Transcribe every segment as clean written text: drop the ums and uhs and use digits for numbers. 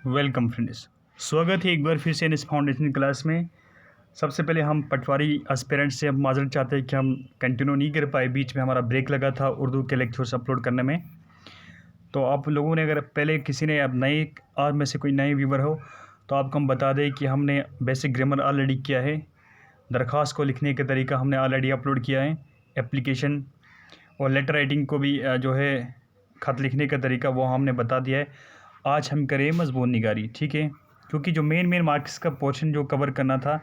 Welcome friends, स्वागत है एक बार फिर से इस फाउंडेशन क्लास में। सबसे पहले हम पटवारी एस्पिरेंट से हम माजरत चाहते हैं कि हम कंटिन्यू नहीं कर पाए, बीच में हमारा ब्रेक लगा था उर्दू के लेक्चर्स अपलोड करने में। तो आप लोगों ने अगर पहले किसी ने अब नए आप में से कोई नए व्यूवर हो तो आपको हम बता दें कि हमने बेसिक ग्रामर ऑलरेडी किया है, दरख्वास्त को लिखने का तरीका हमने ऑलरेडी अपलोड किया है, एप्लीकेशन और लेटर राइटिंग को भी जो है ख़त लिखने का तरीका वो हमने बता दिया है। आज हम करें मजमून निगारी, ठीक है, क्योंकि जो मेन मार्क्स का पोर्शन जो कवर करना था,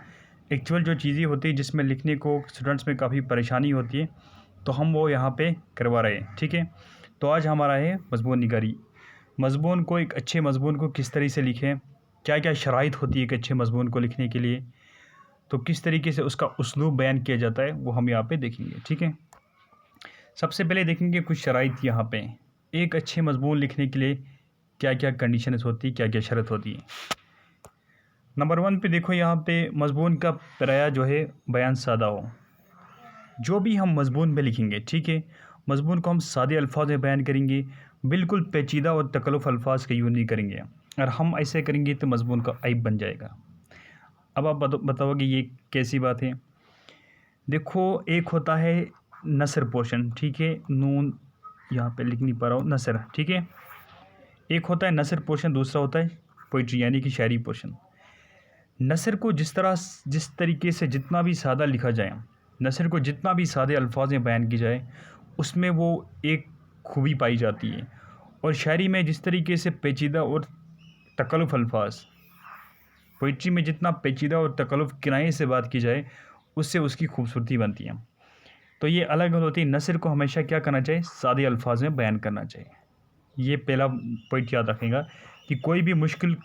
एक्चुअल जो चीज़ें होती है जिसमें लिखने को स्टूडेंट्स में काफ़ी परेशानी होती है, तो हम वो यहाँ पे करवा रहे हैं, ठीक है। तो आज हमारा है मजमून निगारी। मजमून को, एक अच्छे मजमून को किस तरीके से लिखें, क्या क्या शराइत होती है एक अच्छे मजमून को लिखने के लिए, तो किस तरीके से उसका उसलूब बयान किया जाता है वो हम यहाँ पे देखेंगे, ठीक है। सबसे पहले देखेंगे कुछ शराइत यहाँ पे एक अच्छे मजमून लिखने के लिए क्या क्या कंडीशंस होती है, क्या क्या शर्त होती है। नंबर 1 पे देखो, यहाँ पे मजमून का पराया जो है बयान सादा हो। जो भी हम मजमून में लिखेंगे, ठीक है, मजमून को हम सादे अल्फाज में बयान करेंगे, बिल्कुल पेचीदा और तकल्लुफ़ अल्फाज का यूज़ नहीं करेंगे। और हम ऐसे करेंगे तो मजमून का ऐब बन जाएगा। अब आप बताओगे ये कैसी बात है। देखो, एक होता है नसर पोर्शन, ठीक है, नून यहाँ पे लिख नहीं पा रहा हूँ, नसर, ठीक है। एक होता है नसर पोर्शन, दूसरा होता है पोइट्री यानी कि शायरी पोर्शन। नसर को जिस तरीके से जितना भी सादा लिखा जाए, नसर को जितना भी सादे अल्फाज में बयान की जाए, उसमें वो एक खूबी पाई जाती है। और शायरी में जिस तरीके से पेचीदा और तकल्लुफ़ अल्फाज, पोइट्री में जितना पेचीदा और तकल्लुफ़ किनाये से बात की जाए, उससे उसकी खूबसूरती बनती है। तो ये अलग होती है। नसर को हमेशा क्या करना चाहिए, सादे अल्फाज में बयान करना चाहिए। ये पहला पॉइंट याद रखेगा कि कोई भी मुश्किल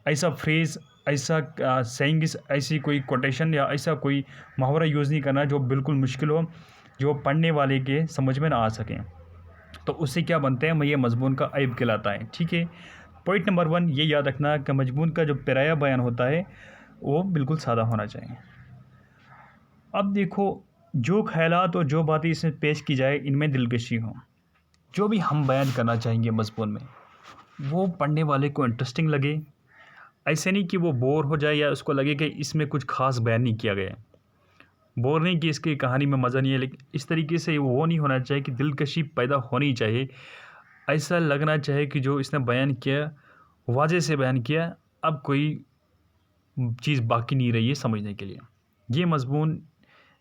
ऐसा फ्रेज़, ऐसा सेइंग्स, ऐसी कोई कोटेशन या ऐसा कोई मुहावरा यूज़ नहीं करना जो बिल्कुल मुश्किल हो, जो पढ़ने वाले के समझ में ना आ सकें। तो उससे क्या बनते हैं, ये मजमून का ऐब कहलाता है, ठीक है। पॉइंट नंबर 1 ये याद रखना कि मजमून का जो पराया बयान होता है वो बिल्कुल सादा होना चाहिए। अब देखो, जो ख्यालात और जो बातें इसमें पेश की जाए, इनमें दिलकशी हो। जो भी हम बयान करना चाहेंगे मजमून में, वो पढ़ने वाले को इंटरेस्टिंग लगे। ऐसे नहीं कि वो बोर हो जाए या उसको लगे कि इसमें कुछ ख़ास बयान नहीं किया गया है। बोर नहीं कि इसकी कहानी में मज़ा नहीं है, लेकिन इस तरीके से वो नहीं होना चाहिए कि दिलकशी पैदा होनी चाहिए। ऐसा लगना चाहिए कि जो इसने बयान किया वाज़े से बयान किया, अब कोई चीज़ बाकी नहीं रही है समझने के लिए। ये मजमून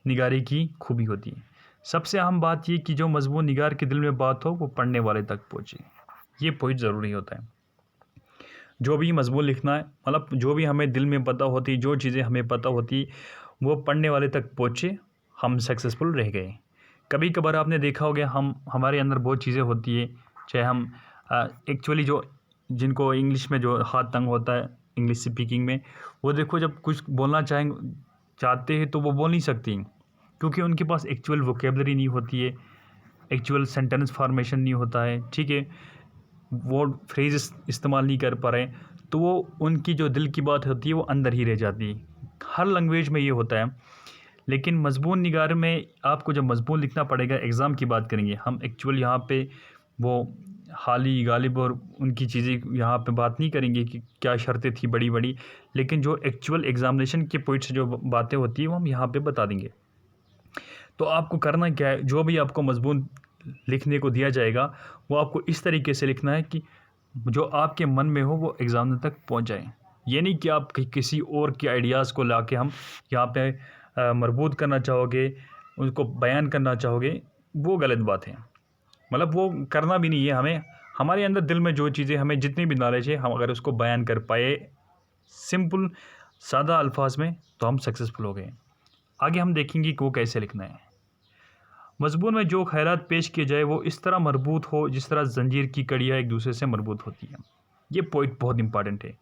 निगारी की खूबी होती है। सबसे अहम बात ये कि जो मजमून निगार के दिल में बात हो वो पढ़ने वाले तक पहुँचे, ये पॉइंट ज़रूरी होता है। जो भी मजमून लिखना है, मतलब जो भी हमें दिल में पता होती, जो चीज़ें हमें पता होती, वो पढ़ने वाले तक पहुँचे, हम सक्सेसफुल रह गए। कभी कभार आपने देखा होगा, हमारे अंदर बहुत चीज़ें होती है, चाहे हम एक्चुअली जो जिनको इंग्लिश में जो हाथ तंग होता है इंग्लिश स्पीकिंग में, वो देखो जब कुछ बोलना चाहते हैं तो वो बोल नहीं सकती, क्योंकि उनके पास एक्चुअल वोकेबलरी नहीं होती है, एक्चुअल सेंटेंस फॉर्मेशन नहीं होता है, ठीक है, वो फ्रेज़ इस्तेमाल नहीं कर पा रहे, तो वो उनकी जो दिल की बात होती है वो अंदर ही रह जाती है। हर लैंग्वेज में ये होता है। लेकिन मजमून निगार में आपको जब मजमून लिखना पड़ेगा, एग्ज़ाम की बात करेंगे हम, एक्चुअल यहाँ पे वो हाली गालिब और उनकी चीज़ें यहाँ पे बात नहीं करेंगे कि क्या शर्तें थी बड़ी बड़ी, लेकिन जो एक्चुअल एग्ज़ामिनेशन के पॉइंट से जो बातें होती हैं वो हम यहाँ पे बता देंगे। तो आपको करना क्या है, जो भी आपको मजमून लिखने को दिया जाएगा वो आपको इस तरीके से लिखना है कि जो आपके मन में हो वो एग्ज़ाम तक पहुंच जाए। ये नहीं कि आप किसी और के आइडियाज़ को लाके हम यहाँ पे मरबूत करना चाहोगे, उनको बयान करना चाहोगे, वो गलत बात है। मतलब वो करना भी नहीं है हमें। हमारे अंदर दिल में जो चीज़ें, हमें जितनी भी नॉलेज है, हम अगर उसको बयान कर पाए सिंपल सादा अल्फाज में, तो हम सक्सेसफुल हो गए। आगे हम देखेंगे कि वो कैसे लिखना है। मजमून में जो ख़यालात पेश किए जाए वो इस तरह मरबूत हो जिस तरह जंजीर की कड़ियाँ एक दूसरे से मरबूत होती हैं। ये पॉइंट बहुत इंपॉर्टेंट है,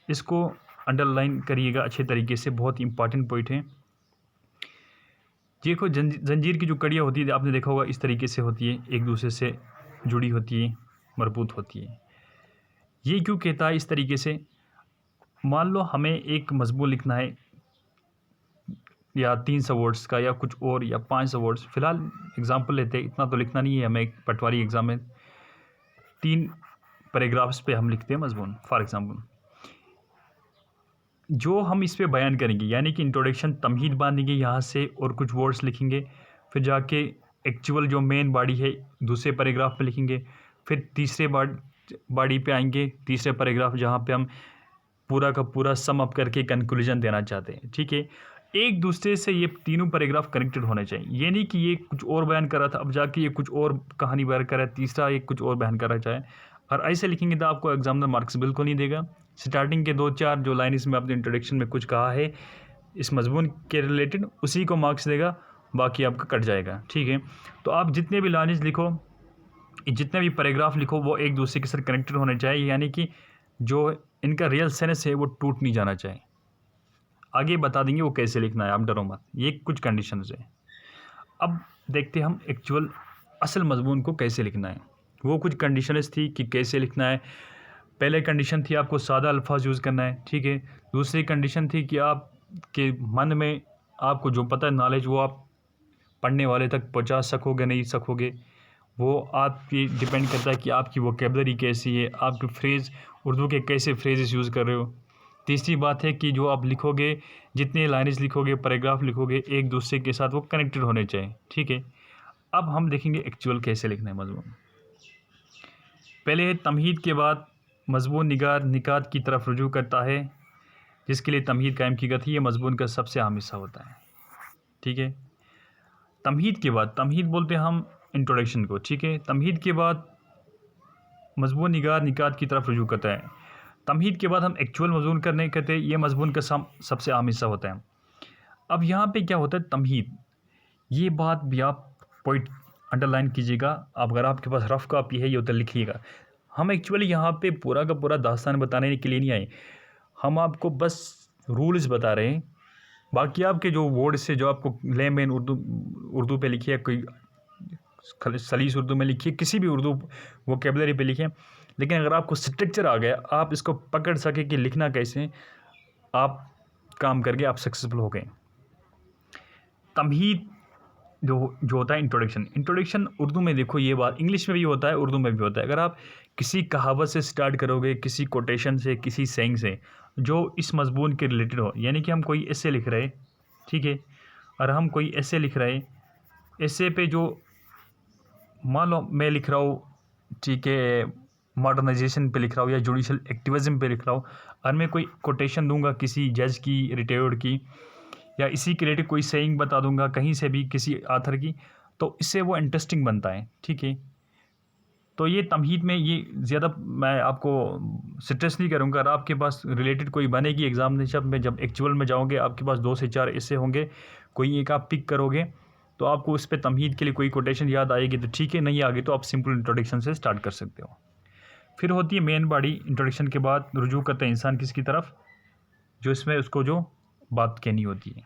इसको अंडरलाइन करिएगा अच्छे तरीके से, बहुत इंपॉर्टेंट पॉइंट है। देखो, जंजीर की जो कड़ियाँ होती है, आपने देखा होगा इस तरीके से होती है, एक दूसरे से जुड़ी होती है, मरबूत होती है। ये क्यों कहता है इस तरीके से? मान लो हमें एक मजमून लिखना है या 300 वर्ड्स का या कुछ और, या 500 वर्ड्स, फ़िलहाल एग्जांपल लेते हैं, इतना तो लिखना नहीं है हमें। एक पटवारी एग्ज़ाम में 3 पैराग्राफ्स पे हम लिखते हैं मजमून, फॉर एग्ज़ाम्पल। जो हम इस पे बयान करेंगे, यानी कि इंट्रोडक्शन तमहीद बांधेंगे यहाँ से और कुछ वर्ड्स लिखेंगे, फिर जाके एक्चुअल जो मेन बॉडी है दूसरे पैराग्राफ पे लिखेंगे, फिर तीसरे बॉडी पे आएंगे, तीसरे पैराग्राफ जहाँ पे हम पूरा का पूरा सम अप करके कंक्लूजन देना चाहते हैं। ठीक है, एक दूसरे से ये तीनों पैराग्राफ कनेक्टेड होने चाहिए, ये नहीं कि ये कुछ और बयान कर रहा था अब जाके ये कुछ और कहानी बयान कर रहा है, तीसरा ये कुछ और बयान करना चाहे। और ऐसे लिखेंगे तो आपको एग्जामिनर मार्क्स बिल्कुल नहीं देगा। स्टार्टिंग के 2-4 जो लाइन इसमें आपने इंट्रोडक्शन में कुछ कहा है इस मजमून के रिलेटेड, उसी को मार्क्स देगा, बाकी आपका कट जाएगा। ठीक है, तो आप जितने भी लाइन्स लिखो, जितने भी पैराग्राफ लिखो, वो एक दूसरे के साथ कनेक्टेड होने चाहिए, यानी कि जो इनका रियल सेंस है वो टूट नहीं जाना चाहिए। आगे बता देंगे वो कैसे लिखना है, आप डरो मत, ये कुछ कंडीशंस है। अब देखते हैं हम एक्चुअल असल मजमून को कैसे लिखना है। वो कुछ कंडीशंस थी कि कैसे लिखना है। पहले कंडीशन थी आपको सादा अल्फाज यूज़ करना है। ठीक है, दूसरी कंडीशन थी कि आपके मन में आपको जो पता है नॉलेज वो आप पढ़ने वाले तक पहुंचा सकोगे नहीं सकोगे, वो आपकी डिपेंड करता है कि आपकी वोकेबलरी कैसी है, आपके फ्रेज़ उर्दू के कैसे फ्रेजेस यूज़ कर रहे हो। तीसरी बात है कि जो आप लिखोगे, जितने लाइन्स लिखोगे, पैराग्राफ लिखोगे, एक दूसरे के साथ वो कनेक्टेड होने चाहिए। ठीक है, अब हम देखेंगे एक्चुअल कैसे लिखना है मजमून। पहले है तमहीद के बाद मजमून निगार निकात की तरफ रुजू करता है, जिसके लिए तमहीद कायम की गई थी। ये मजमून का सबसे अहम हिस्सा होता है। ठीक है, तमहीद के बाद, तमहीद बोलते हैं हम इंट्रोडक्शन को। ठीक है, तमहीद के बाद मजमून निगार निकात की तरफ रुजू करता है। तमहीद के बाद हम एक्चुअल मजमून करने कहते हैं, ये मजमून का सबसे अहम हिस्सा होता है। अब यहाँ पे क्या होता है तमहीद, ये बात भी आप पॉइंट अंडरलाइन कीजिएगा। अब अगर आपके पास रफ़ कॉपी है ये उधर लिखिएगा। हम एक्चुअली यहाँ पे पूरा का पूरा दास्तान बताने के लिए नहीं आए, हम आपको बस रूल्स बता रहे हैं। बाकी आपके जो वर्ड से जो आपको लेमेन उर्दू पे लिखिए, कोई सलीस उर्दू में लिखिए, किसी भी उर्दू वोकेबलरी पे लिखिए, लेकिन अगर आपको स्ट्रक्चर आ गया, आप इसको पकड़ सके कि लिखना कैसे, आप काम करके आप सक्सेसफुल हो गए। तमहीद जो होता है इंट्रोडक्शन उर्दू में, देखो ये बात इंग्लिश में भी होता है, उर्दू में भी होता है। अगर आप किसी कहावत से स्टार्ट करोगे, किसी कोटेशन से, किसी सेइंग से जो इस मजमून के रिलेटेड हो, यानी कि हम कोई ऐसे लिख रहे, ठीक है, और हम कोई ऐसे लिख रहे, ऐसे पे जो मान लो मैं लिख रहा हूँ, ठीक है, मॉडर्नाइजेशन पे लिख रहा हूँ या जुडिशल एक्टिविज़म पे लिख रहा हूँ, और मैं कोई कोटेशन दूंगा किसी जज की, रिटायर्ड की, या इसी के रिलेटेड कोई सेइंग बता दूंगा कहीं से भी किसी आथर की, तो इससे वो इंटरेस्टिंग बनता है। ठीक है, तो ये तमहीद में ये ज़्यादा मैं आपको स्ट्रेस नहीं करूँगा। अगर आपके पास रिलेटेड कोई बनेगी एग्जामिनेशन में, जब एक्चुअल में जाओगे आपके पास 2 से 4 ऐसे होंगे, कोई एक आप पिक करोगे तो आपको उस पर तमहीद के लिए कोई कोटेशन याद आएगी तो ठीक है, नहीं आ गई तो आप सिंपल इंट्रोडक्शन से स्टार्ट कर सकते हो। फिर होती है मेन बॉडी। इंट्रोडक्शन के बाद रुजू करता है इंसान किसकी तरफ, जो इसमें उसको जो बात कहनी होती है।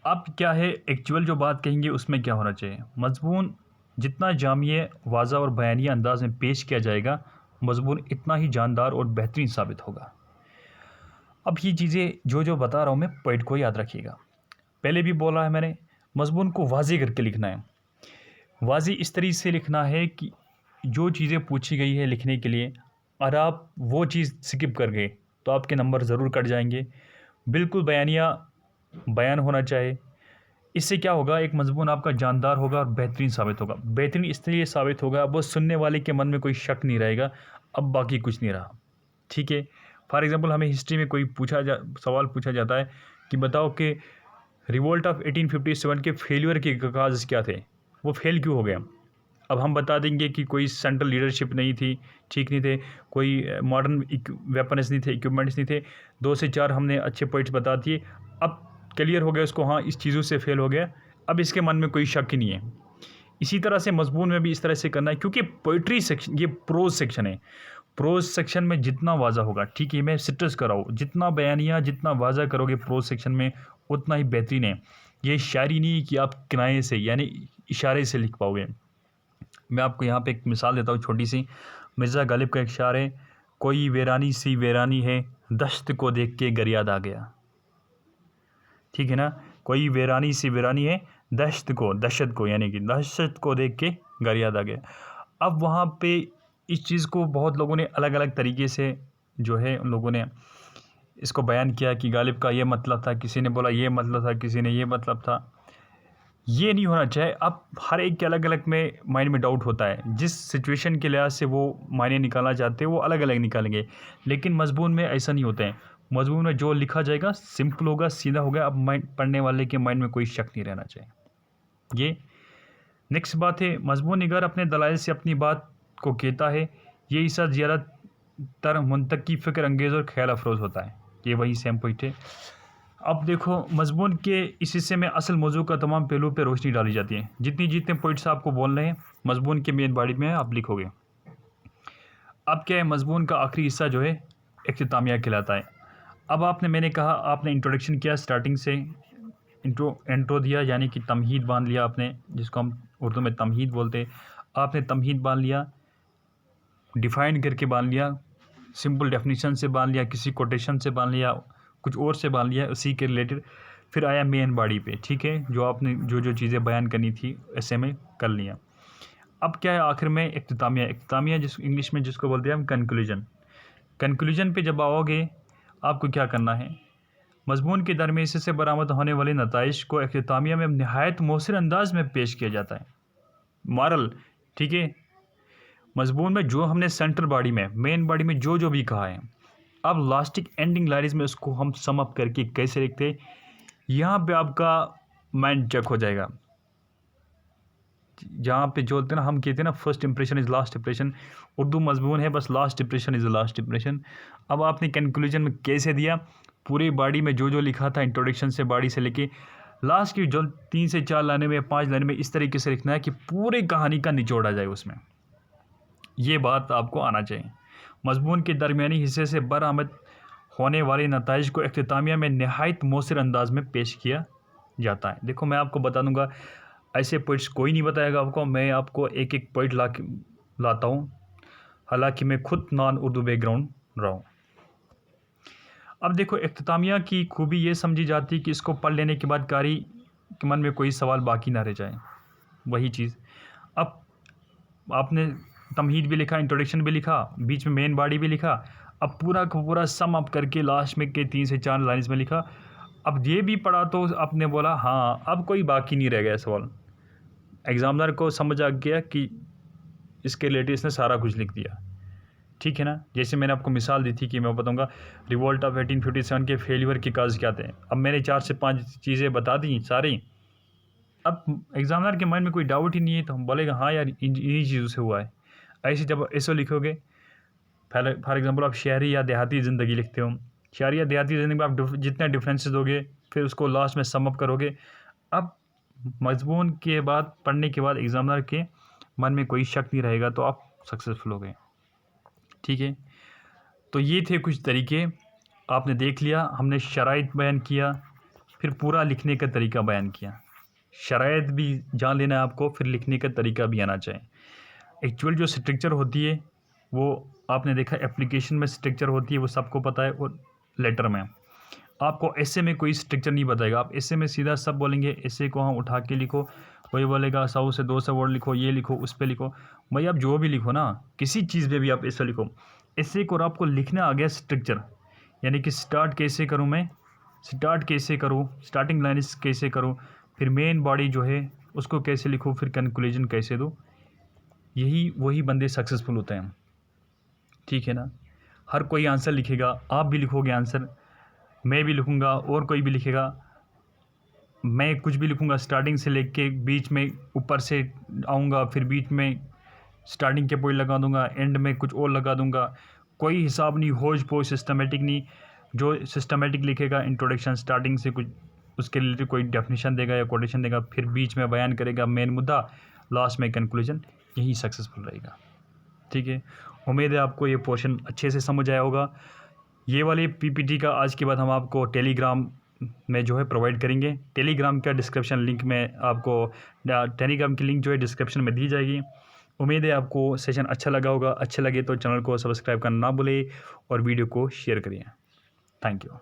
अब क्या है एक्चुअल जो बात कहेंगे उसमें क्या होना चाहिए, मजमून जितना जामिया, वाज़ा और बयानिया अंदाज में पेश किया जाएगा, मजमून इतना ही जानदार और बेहतरीन साबित होगा। अब ये चीज़ें जो बता रहा हूँ मैं, पॉइंट को याद रखिएगा। पहले भी बोला है मैंने, मजमून को वाज़े करके लिखना है। वाज़े इस तरीके से लिखना है कि जो चीज़ें पूछी गई है लिखने के लिए, और आप वो चीज़ स्किप कर गए तो आपके नंबर ज़रूर कट जाएंगे। बिल्कुल बयानिया बयान होना चाहिए। इससे क्या होगा, एक मजमून आपका जानदार होगा और बेहतरीन साबित होगा। बेहतरीन इसलिए साबित होगा, अब वो सुनने वाले के मन में कोई शक नहीं रहेगा, अब बाकी कुछ नहीं रहा। ठीक है, फॉर एग्ज़ाम्पल हमें हिस्ट्री में कोई सवाल पूछा जाता है कि बताओ कि रिवोल्ट ऑफ 1857 के फेलियर के काज क्या थे, वो फेल क्यों हो गया। अब हम बता देंगे कि कोई सेंट्रल लीडरशिप नहीं थी, ठीक नहीं थे, कोई मॉडर्न वेपन्स नहीं थे, इक्विपमेंट्स नहीं थे। 2 से 4 हमने अच्छे पॉइंट्स बता दिए, अब क्लियर हो गया उसको, हाँ इस चीज़ों से फेल हो गया, अब इसके मन में कोई शक ही नहीं है। इसी तरह से मजमून में भी इस तरह से करना है, क्योंकि पोइट्री सेक्शन ये प्रोज सेक्शन है। प्रोज सेक्शन में जितना वाज़ा होगा, ठीक है, मैं स्ट्रेस कर रहा हूँ, जितना बयानिया जितना वाज़ा करोगे प्रोज सेक्शन में उतना ही बेहतरीन है। ये शायरी नहीं कि आप किनारे से यानी इशारे से लिख पाओगे। मैं आपको यहाँ पे एक मिसाल देता हूँ छोटी सी। मिर्ज़ा गालिब का एक शायर है, कोई वीरानी सी वीरानी है, दश्त को देख के गर याद आ गया। ठीक है ना, कोई वीरानी सी वीरानी है, दहशत को यानी कि दहशत को देख के घर याद आ गया। अब वहाँ पे इस चीज़ को बहुत लोगों ने अलग अलग तरीके से जो है उन लोगों ने इसको बयान किया कि गालिब का ये मतलब था, किसी ने बोला ये मतलब था, किसी ने ये मतलब था। ये नहीं होना चाहिए। अब हर एक के अलग अलग में माइंड में डाउट होता है, जिस सिचुएशन के लिहाज से वो मायने निकालना चाहते हैं वो अलग अलग निकालेंगे, लेकिन मजमून में ऐसा नहीं होता है। मजमून में जो लिखा जाएगा सिंपल होगा, सीधा होगा। अब माइंड पढ़ने वाले के माइंड में कोई शक नहीं रहना चाहिए। ये नेक्स्ट बात है, मजमून निगार अपने दलाइल से अपनी बात को कहता है। ये हिस्सा ज़्यादातर मुंतकी फ़िक्र अंगेज़ और ख्याल अफरोज़ होता है। ये वही सेम पॉइंट है। अब देखो, मजमून के इस हिस्से में असल मौजू का तमाम पहलू पे रोशनी डाली जाती है। जितने पॉइंट्स आपको बोलने हैं मजमून के मेन बॉडी में आप लिखोगे। अब क्या है, मजमून का आखिरी हिस्सा जो है इख्तितामिया कहलाता है। अब मैंने कहा आपने इंट्रोडक्शन किया, स्टार्टिंग से इंट्रो दिया, यानी कि तमहीद बांध लिया आपने, जिसको हम उर्दू में तमहीद बोलते हैं। आपने तमहीद बांध लिया, डिफ़ाइन करके बांध लिया, सिंपल डेफिनेशन से बांध लिया, किसी कोटेशन से बांध लिया, कुछ और से बांध लिया उसी के रिलेटेड। फिर आया मेन बॉडी पे, ठीक है, जो आपने जो चीज़ें बयान करनी थी ऐसे में कर लिया। अब क्या है, आखिर में इख्तितामिया जिस इंग्लिश में जिसको बोलते हैं हम कंक्लूजन। कंक्लूजन पे जब आओगे आपको क्या करना है, मजमून के दरमियान से बरामद होने वाले नताइज को इख्तितामिया में नहायत मौसर अंदाज में पेश किया जाता है। मॉरल, ठीक है, मजमून में जो हमने सेंट्रल बॉडी में मेन बॉडी में जो भी कहा है, अब लास्टिक एंडिंग लाइन्स में उसको हम सम अप करके कैसे लिखते हैं, यहाँ पे आपका माइंड चेक हो जाएगा। जहाँ पे जो होते हैं ना, हम कहते हैं ना first impression is last impression, Urdu मजमून है बस last impression is last impression. अब आपने कंक्लूजन में कैसे दिया, पूरी बॉडी में जो लिखा था इंट्रोडक्शन से बॉडी से लेके लास्ट की जो 3 से 4 लाइनें में 5 लाइनें में इस तरीके से लिखना है कि पूरी कहानी का निचोड़ आ जाए उसमें। ये बात आपको आना चाहिए। मजमून के दरमियानी हिस्से से बरामद होने वाले नताइज को इख्तितामिया में नहायत मौसर अंदाज में पेश किया जाता है। देखो, मैं आपको बता दूंगा, ऐसे पॉइंट्स कोई नहीं बताएगा आपको, मैं आपको एक एक पॉइंट लाता हूँ, हालांकि मैं खुद नॉन उर्दू बैकग्राउंड रहा हूँ। अब देखो, इख्तितामिया की खूबी ये समझी जाती है कि इसको पढ़ लेने के बाद कारी के मन में कोई सवाल बाकी ना रह जाए। वही चीज़, अब आपने तमहीद भी लिखा, इंट्रोडक्शन भी लिखा, बीच में मेन बॉडी भी लिखा, अब पूरा का पूरा सम अप करके लास्ट में के 3 से 4 लाइन्स में लिखा। अब ये भी पढ़ा तो आपने बोला हाँ, अब कोई बाकी नहीं रह गया सवाल। एग्जामिनर को समझ आ गया कि इसके रिलेटेड इसने सारा कुछ लिख दिया, ठीक है ना। जैसे मैंने आपको मिसाल दी थी कि मैं बताऊंगा रिवोल्ट ऑफ 1857 के फेलियर के काज क्या थे। अब मैंने 4 से 5 चीज़ें बता दी सारी। अब एग्जामिनर के माइंड में कोई डाउट ही नहीं है तो हम बोलेगा हाँ यार, इन्हीं चीज़ों से हुआ है। ऐसे जब ऐसे लिखोगे, फॉर एग्जांपल आप शहरी या देहाती ज़िंदगी लिखते हो, शहरी या देहाती ज़िंदगी में आप जितने डिफरेंसेस दोगे फिर उसको लास्ट में सम अप करोगे। अब मजमून के बाद पढ़ने के बाद एग्जामिनर के मन में कोई शक नहीं रहेगा तो आप सक्सेसफुल हो गए, ठीक है। तो ये थे कुछ तरीके, आपने देख लिया। हमने शराइत बयान किया, फिर पूरा लिखने का तरीका बयान किया। शराइत भी जान लेना है आपको, फिर लिखने का तरीका भी आना चाहिए। एक्चुअल जो स्ट्रक्चर होती है वो आपने देखा, एप्लीकेशन में स्ट्रक्चर होती है वो सबको पता है, और लेटर में आपको ऐसे में कोई स्ट्रक्चर नहीं बताएगा। आप ऐसे में सीधा सब बोलेंगे, ऐसे को हम उठा के लिखो, वही बोलेगा 100 से 200 वर्ड लिखो, ये लिखो, उस पर लिखो। भाई आप जो भी लिखो ना, किसी चीज़ पे भी आप ऐसा लिखो, ऐसे को आपको लिखना आ गया स्ट्रक्चर, यानी कि स्टार्ट कैसे करूँ मैं, स्टार्ट कैसे करूँ, स्टार्टिंग लाइन कैसे करूँ, फिर मेन बॉडी जो है उसको कैसे लिखूँ, फिर कंक्लूजन कैसे दूँ। वही बंदे सक्सेसफुल होते हैं, ठीक है ना। हर कोई आंसर लिखेगा, आप भी लिखोगे आंसर, मैं भी लिखूँगा, और कोई भी लिखेगा, मैं कुछ भी लिखूँगा, स्टार्टिंग से लेके बीच में ऊपर से आऊँगा, फिर बीच में स्टार्टिंग के पॉइंट लगा दूँगा, एंड में कुछ और लगा दूँगा। कोई हिसाब नहीं, होज पोज, सिस्टमेटिक नहीं। जो सिस्टमेटिक लिखेगा इंट्रोडक्शन स्टार्टिंग से कुछ उसके रिलेटेड कोई डेफिनेशन देगा या कोटेशन देगा, फिर बीच में बयान करेगा मेन मुद्दा, लास्ट में कंक्लूजन, यही सक्सेसफुल रहेगा, ठीक है। उम्मीद है आपको ये पोर्शन अच्छे से समझ आया होगा। ये वाली पीपीटी का आज के बाद हम आपको टेलीग्राम में जो है प्रोवाइड करेंगे। टेलीग्राम का डिस्क्रिप्शन लिंक में आपको, टेलीग्राम की लिंक जो है डिस्क्रिप्शन में दी जाएगी। उम्मीद है आपको सेशन अच्छा लगा होगा। अच्छा लगे तो चैनल को सब्सक्राइब करना ना भूलें और वीडियो को शेयर करिए। Thank you.